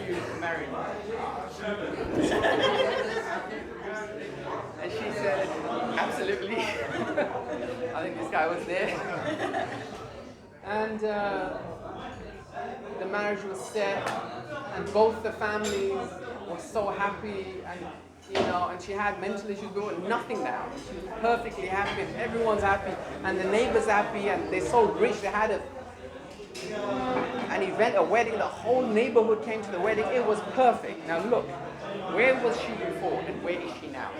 you marry me? And she said, absolutely. I think this guy was there. And the marriage was set, and both the families were so happy, and she had mental issues, but nothing now. She was perfectly happy, and everyone's happy, and the neighbors happy, and they're so rich. They had an event, a wedding. The whole neighborhood came to the wedding. It was perfect. Now look, where was she before, and where is she now?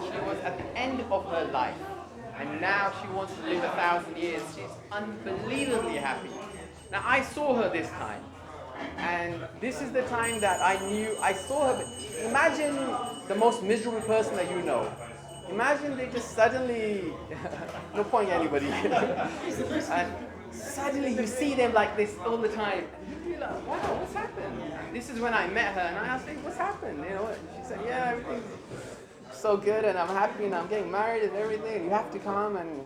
She was at the end of her life, and now she wants to live 1,000 years. She's unbelievably happy. Now I saw her this time, and this is the time that I saw her. Imagine the most miserable person that you know. Imagine they just suddenly, no point anybody, and suddenly you see them like this all the time. And you're like, wow, what's happened? And this is when I met her, and I asked her, what's happened? And she said, yeah, everything's so good, and I'm happy, and I'm getting married and everything, and you have to come, and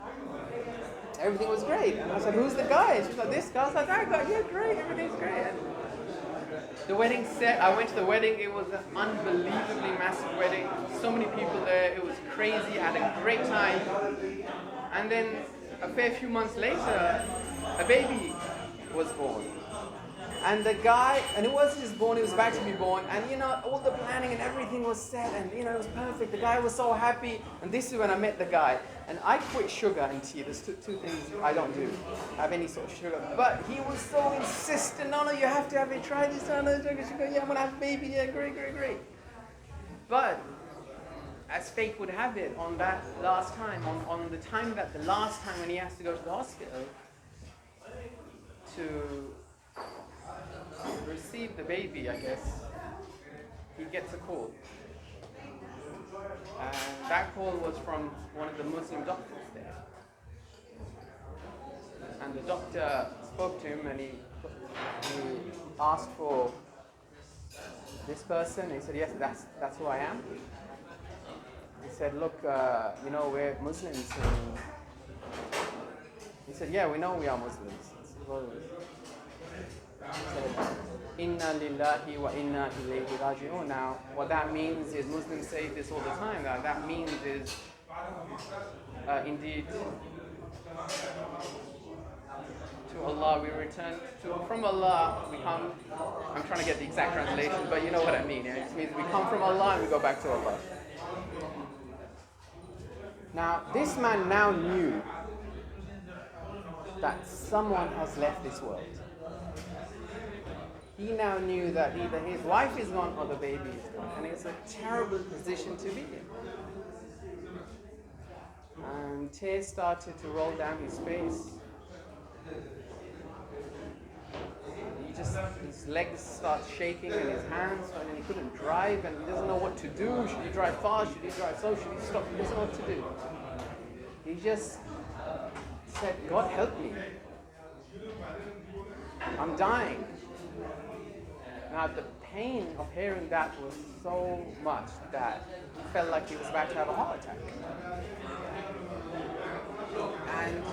everything was great. And I said, who's the guy? And she's like, this guy. I was like, yeah, great, everything's great. And the wedding set, I went to the wedding. It was an unbelievably massive wedding. So many people there. It was crazy. I had a great time. And then a fair few months later, a baby was born. And the guy, and it wasn't just born, it was about to be born. And all the planning and everything was set, and it was perfect. The guy was so happy. And this is when I met the guy. And I quit sugar and tea. There's two things I don't do. Have any sort of sugar. But he was so insistent. No, you have to have it. Try this. No, sugar. Yeah, I'm going to have a baby. Yeah, great. But as fate would have it, on that last time, on the last time when he has to go to the hospital to receive the baby, I guess, he gets a call. And that call was from one of the Muslim doctors there. And the doctor spoke to him, and he asked for this person. He said, yes, that's who I am. He said, look, we're Muslims. And he said, yeah, we know we are Muslims. He said, Inna lillahi wa inna ilayhi raji'un. Now, what that means is, Muslims say this all the time, that means is, indeed, to Allah we return, from Allah we come. I'm trying to get the exact translation, but you know what I mean. It just means we come from Allah and we go back to Allah. Now, this man now knew that someone has left this world. He now knew that either his wife is gone or the baby is gone. And it's a terrible position to be in. And tears started to roll down his face. His legs start shaking and his hands, and he couldn't drive, and he doesn't know what to do. Should he drive fast? Should he drive slow? Should he stop? He doesn't know what to do. He just said, God help me. I'm dying. Now the pain of hearing that was so much that he felt like he was about to have a heart attack. And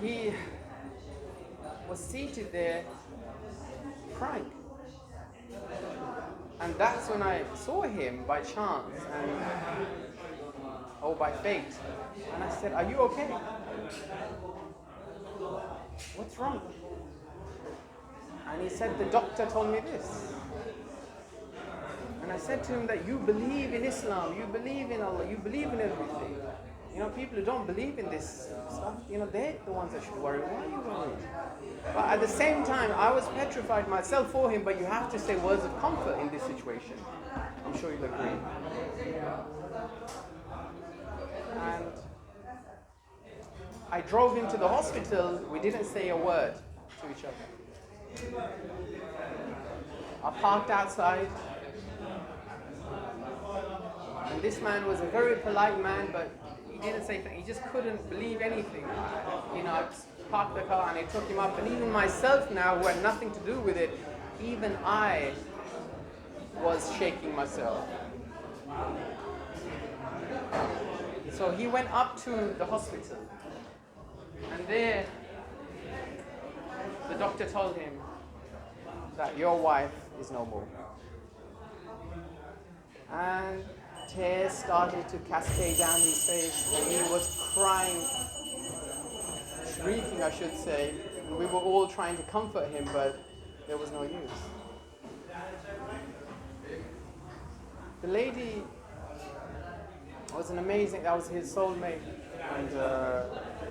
he was seated there crying. And that's when I saw him by chance, by fate. And I said, are you okay? What's wrong? And he said, the doctor told me this. And I said to him that you believe in Islam, you believe in Allah, you believe in everything. People who don't believe in this stuff, they're the ones that should worry. Why are you worried? But at the same time, I was petrified myself for him, but you have to say words of comfort in this situation. I'm sure you'll agree. And I drove him to the hospital. We didn't say a word to each other. I parked outside. And this man was a very polite man, but he didn't say anything. He just couldn't believe anything. I parked the car and I took him up. And even myself now, who had nothing to do with it, even I was shaking myself. So he went up to the hospital. And there, the doctor told him, that your wife is no more. And tears started to cascade down his face, and he was crying, shrieking, I should say. And we were all trying to comfort him, but there was no use. The lady was that was his soulmate, and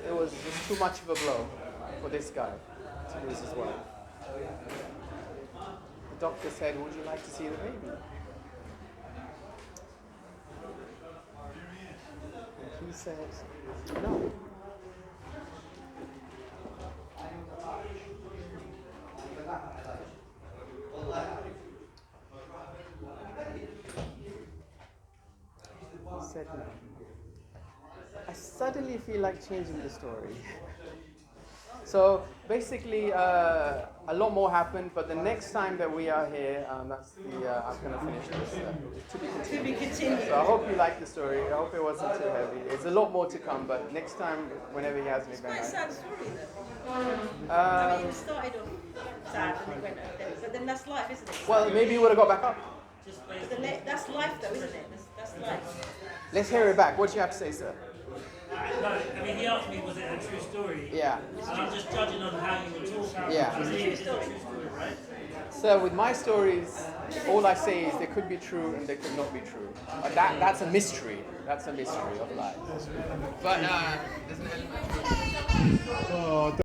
it was just too much of a blow for this guy to lose his wife. The doctor said, "Would you like to see the baby?" And he said, "No." He said no. I suddenly feel like changing the story. So basically, a lot more happened, but the next time that we are here, I'm going to finish this. To be continued. To be continued. So I hope you liked the story. I hope it wasn't too heavy. There's a lot more to come, but next time, whenever he has an It's quite a event. sad story though. I mean, it started off sad and it went over there, but then that's life, isn't it? Well, maybe he would have got back up. That's life though, isn't it? That's life. Let's hear it back. What do you have to say, sir? No, I mean, he asked me, was it a true story? Yeah. And I'm just judging on how you were talking. Yeah. It's a true story, right? So with my stories, all I say is they could be true and they could not be true. That's a mystery. That's a mystery of life. But there's an element.